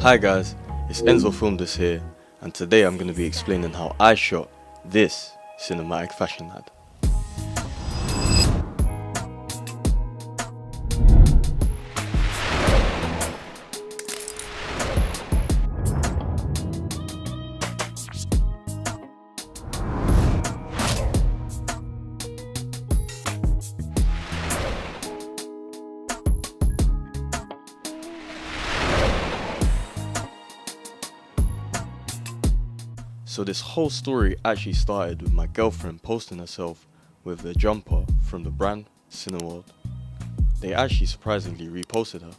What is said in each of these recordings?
Hi guys, it's Enzo Filmed This here, and today I'm going to be explaining how I shot this cinematic fashion ad. So this whole story actually started with my girlfriend posting herself with a jumper from the brand Cinnawrld. They actually surprisingly reposted her,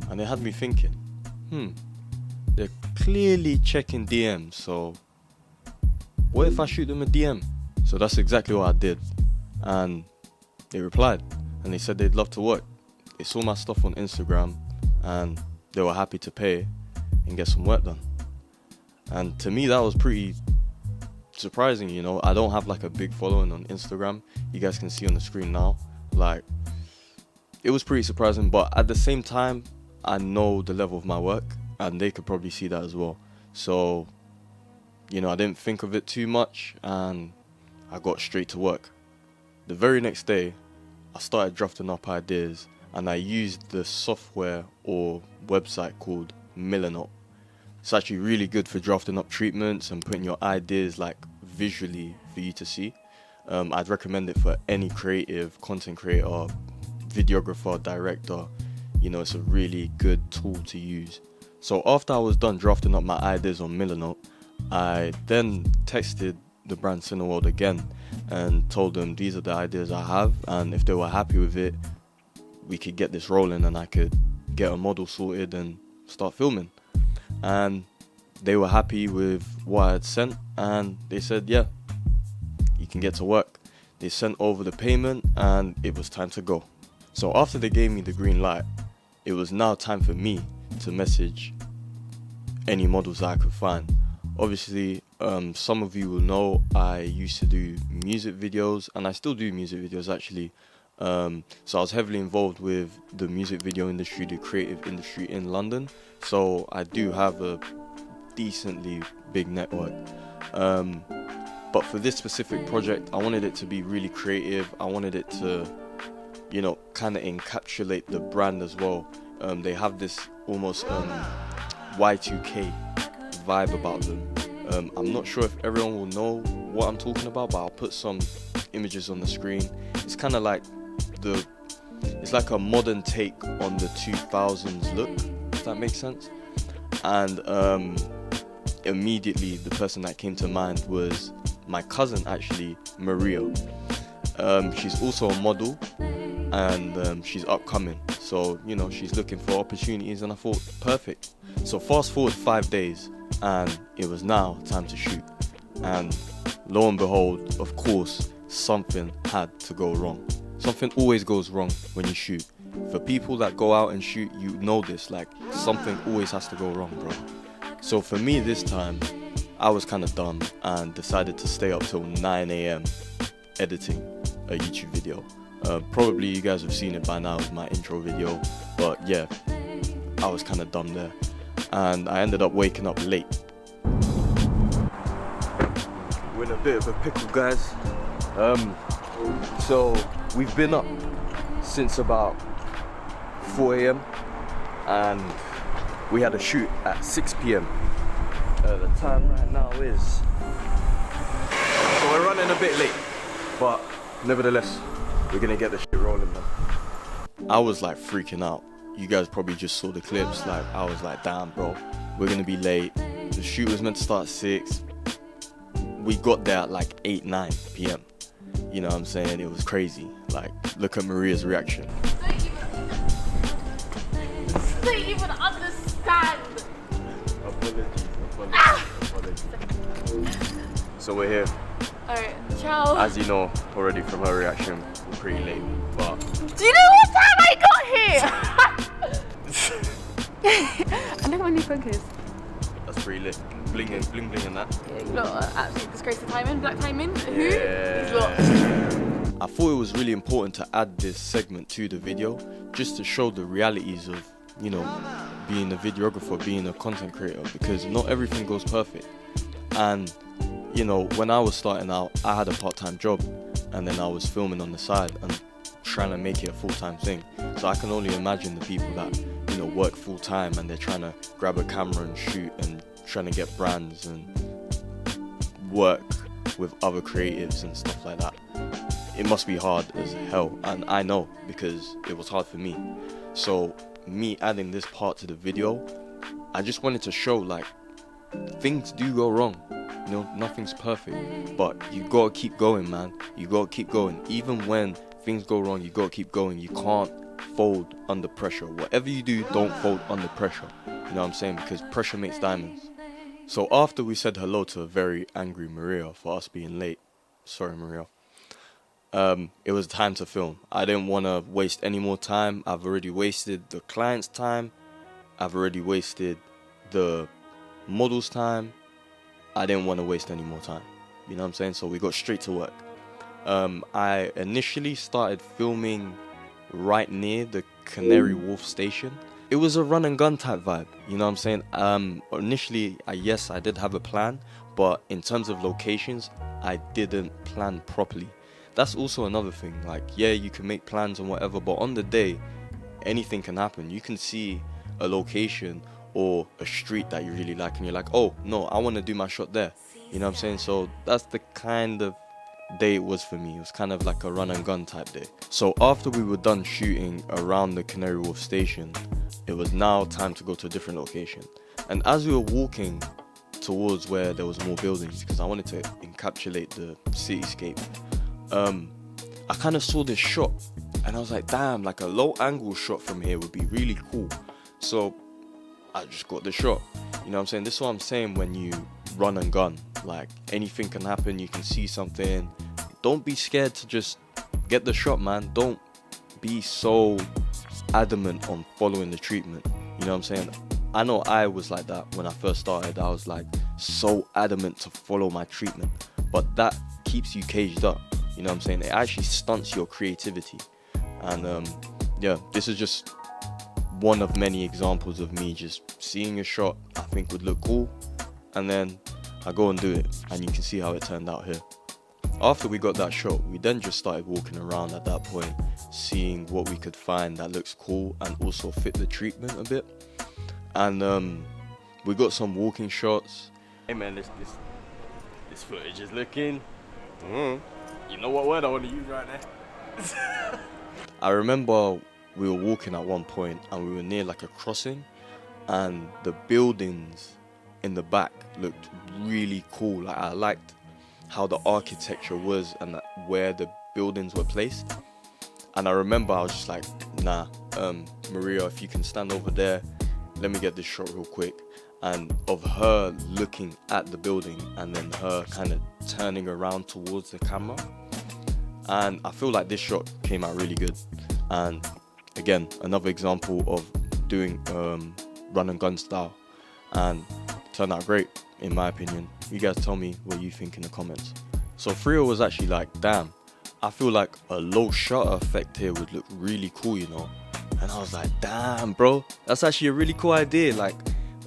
and it had me thinking, they're clearly checking DMs, so what if I shoot them a DM? So that's exactly what I did, and they replied, and they said they'd love to work. They saw my stuff on Instagram, and they were happy to pay and get some work done. And to me, that was pretty surprising, you know. I don't have like a big following on Instagram. You guys can see on the screen now. Like, it was pretty surprising, but at the same time, I know the level of my work, and they could probably see that as well. So, you know, I didn't think of it too much, and I got straight to work. The very next day, I started drafting up ideas, and I used the software or website called Milanote. It's actually really good for drafting up treatments and putting your ideas like visually for you to see. I'd recommend it for any creative, content creator, videographer, director. You know, it's a really good tool to use. So after I was done drafting up my ideas on Milanote, I then texted the brand Cinnawrld again and told them these are the ideas I have, and if they were happy with it, we could get this rolling and I could get a model sorted and start filming. And they were happy with what I had sent, and they said, yeah, you can get to work. They sent over the payment, and it was time to go. So after they gave me the green light, it was now time for me to message any models that I could find. Obviously, some of you will know I used to do music videos, and I still do music videos actually. So I was heavily involved with the music video industry, the creative industry in London. So I do have a decently big network. But for this specific project, I wanted it to be really creative. I wanted it to, you know, kind of encapsulate the brand as well. They have this almost Y2K vibe about them. I'm not sure if everyone will know what I'm talking about, but I'll put some images on the screen. It's kind of like it's like a modern take on the 2000s look, if that makes sense. And immediately the person that came to mind was my cousin, actually, Maria. She's also a model, and she's upcoming, so you know, she's looking for opportunities, and I thought, perfect. So fast forward 5 days, and it was now time to shoot, and lo and behold, of course, something had to go wrong. Something always goes wrong when you shoot. For people that go out and shoot, you know this, like, something always has to go wrong, bro. So for me this time, I was kind of dumb and decided to stay up till 9 AM editing a YouTube video. Probably you guys have seen it by now with my intro video, but yeah, I was kind of dumb there. And I ended up waking up late. We're in a bit of a pickle, guys. So we've been up since about 4 AM, and we had a shoot at 6 PM. The time right now is, so we're running a bit late, but nevertheless, we're gonna get the shit rolling, man. I was like freaking out. You guys probably just saw the clips. Like, I was like, damn, bro, we're gonna be late. The shoot was meant to start at 6. We got there at like 8-9 PM. You know what I'm saying? It was crazy. Like, look at Maria's reaction. Don't even understand. Apologies. So we're here. Alright, ciao. As you know already from her reaction, we're pretty late. But do you know what time I got here? I know my new focus. That's pretty lit. Bling and that. Yeah, you lot are absolutely disgrace the timing, black timing. Who? Yeah. These lot. I thought it was really important to add this segment to the video, just to show the realities of, you know, being a videographer, being a content creator, because not everything goes perfect. And you know, when I was starting out, I had a part-time job, and then I was filming on the side and trying to make it a full-time thing. So I can only imagine the people that, you know, work full-time and they're trying to grab a camera and shoot and trying to get brands and work with other creatives and stuff like that. It must be hard as hell, and I know, because it was hard for me. So me adding this part to the video, I just wanted to show, like, things do go wrong. You know, nothing's perfect, but you gotta keep going, man. You gotta keep going. Even when things go wrong, you gotta keep going. You can't fold under pressure. Whatever you do, don't fold under pressure. You know what I'm saying? Because pressure makes diamonds. So after we said hello to a very angry Maria for us being late, sorry Maria, it was time to film. I didn't want to waste any more time. I've already wasted the client's time. I've already wasted the model's time. I didn't want to waste any more time. You know what I'm saying? So we got straight to work. I initially started filming right near the Canary Wharf station. It was a run and gun type vibe, you know what I'm saying? Initially, yes, I did have a plan, but in terms of locations, I didn't plan properly. That's also another thing. Like, yeah, you can make plans and whatever, but on the day, anything can happen. You can see a location or a street that you really like and you're like, oh no, I want to do my shot there. You know what I'm saying? So that's the kind of day it was for me. It was kind of like a run and gun type day. So after we were done shooting around the Canary Wharf station, it was now time to go to a different location. And as we were walking towards where there was more buildings, because I wanted to encapsulate the cityscape, I kind of saw this shot and I was like, damn, like a low angle shot from here would be really cool. So I just got the shot. You know what I'm saying? This is what I'm saying when you run and gun. Like, anything can happen. You can see something. Don't be scared to just get the shot, man. Don't be so adamant on following the treatment. You know what I'm saying? I know I was like that when I first started. I was like so adamant to follow my treatment, but that keeps you caged up. You know what I'm saying? It actually stunts your creativity. And yeah, this is just one of many examples of me just seeing a shot I think would look cool, and then I go and do it, and you can see how it turned out here. After we got that shot, we then just started walking around at that point, seeing what we could find that looks cool and also fit the treatment a bit. And we got some walking shots. Hey man, this footage is looking. You know what word I want to use right now? I remember we were walking at one point and we were near like a crossing, and the buildings in the back looked really cool. Like, I liked how the architecture was and where the buildings were placed. And I remember I was just like, nah, Maria, if you can stand over there, let me get this shot real quick. And of her looking at the building and then her kind of turning around towards the camera. And I feel like this shot came out really good. And again, another example of doing run and gun style, and turned out great in my opinion. You guys tell me what you think in the comments. So Frio was actually like, damn, I feel like a low shutter effect here would look really cool, you know. And I was like, damn bro, that's actually a really cool idea, like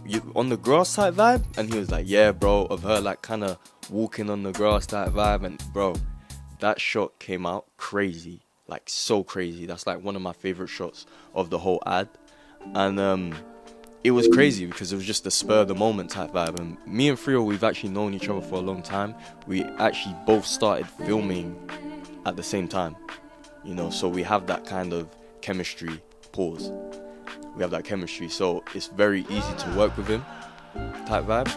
you on the grass type vibe. And he was like, yeah bro, of her like kind of walking on the grass type vibe. And bro, that shot came out crazy, like so crazy. That's like one of my favorite shots of the whole ad. And it was crazy because it was just a spur of the moment type vibe. And me and Frio, we've actually known each other for a long time. We actually both started filming at the same time, you know, so we have that kind of chemistry. Pause. We have that chemistry, so it's very easy to work with him type vibe.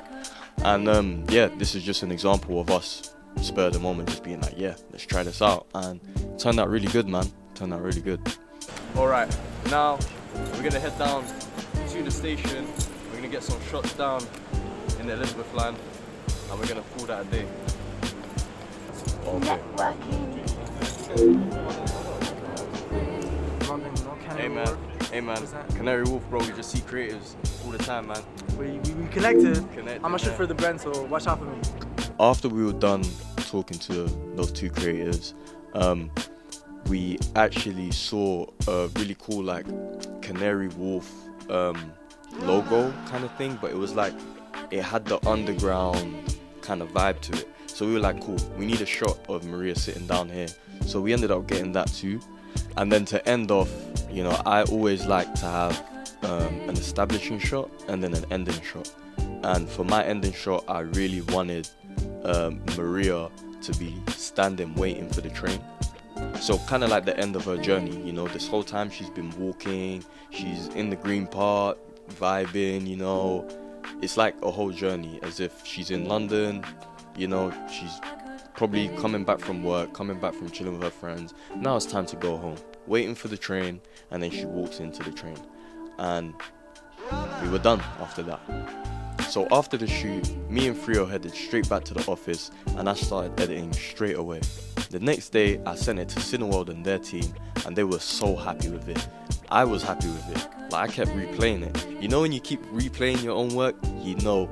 And yeah, this is just an example of us spur of the moment just being like, yeah, let's try this out. And it turned out really good, man. Turned out really good. Alright, now we're gonna head down to the station. We're gonna get some shots down in the Elizabeth line, and we're gonna call that a day. Okay. Hey man, Canary Wharf bro, we just see creatives all the time, man. We connected. I'm a shit for the brand, so watch out for me. After we were done talking to those two creatives, we actually saw a really cool like Canary Wharf logo kind of thing, but it was like it had the underground kind of vibe to it. So we were like, cool, we need a shot of Maria sitting down here. So we ended up getting that too. And then to end off, you know, I always like to have an establishing shot and then an ending shot. And for my ending shot, I really wanted Maria to be standing waiting for the train. So kind of like the end of her journey, you know, this whole time she's been walking, she's in the green part, vibing, you know. It's like a whole journey, as if she's in London, you know, she's probably coming back from work, coming back from chilling with her friends. Now it's time to go home, waiting for the train, and then she walks into the train. And we were done after that. So after the shoot, me and Frio headed straight back to the office, and I started editing straight away. The next day, I sent it to Cinnawrld and their team, and they were so happy with it. I was happy with it. Like, I kept replaying it. You know when you keep replaying your own work, you know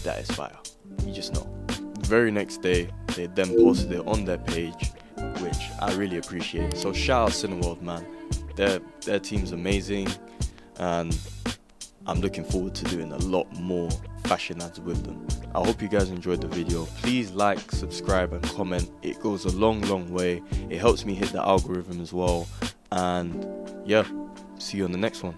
that it's fire. You just know. The very next day, they then posted it on their page, which I really appreciate. So shout out Cinnawrld, man. Their team's amazing, and I'm looking forward to doing a lot more fashion ads with them. I hope you guys enjoyed the video. Please like, subscribe and comment. It goes a long way. It helps me hit the algorithm as well. And yeah, see you on the next one.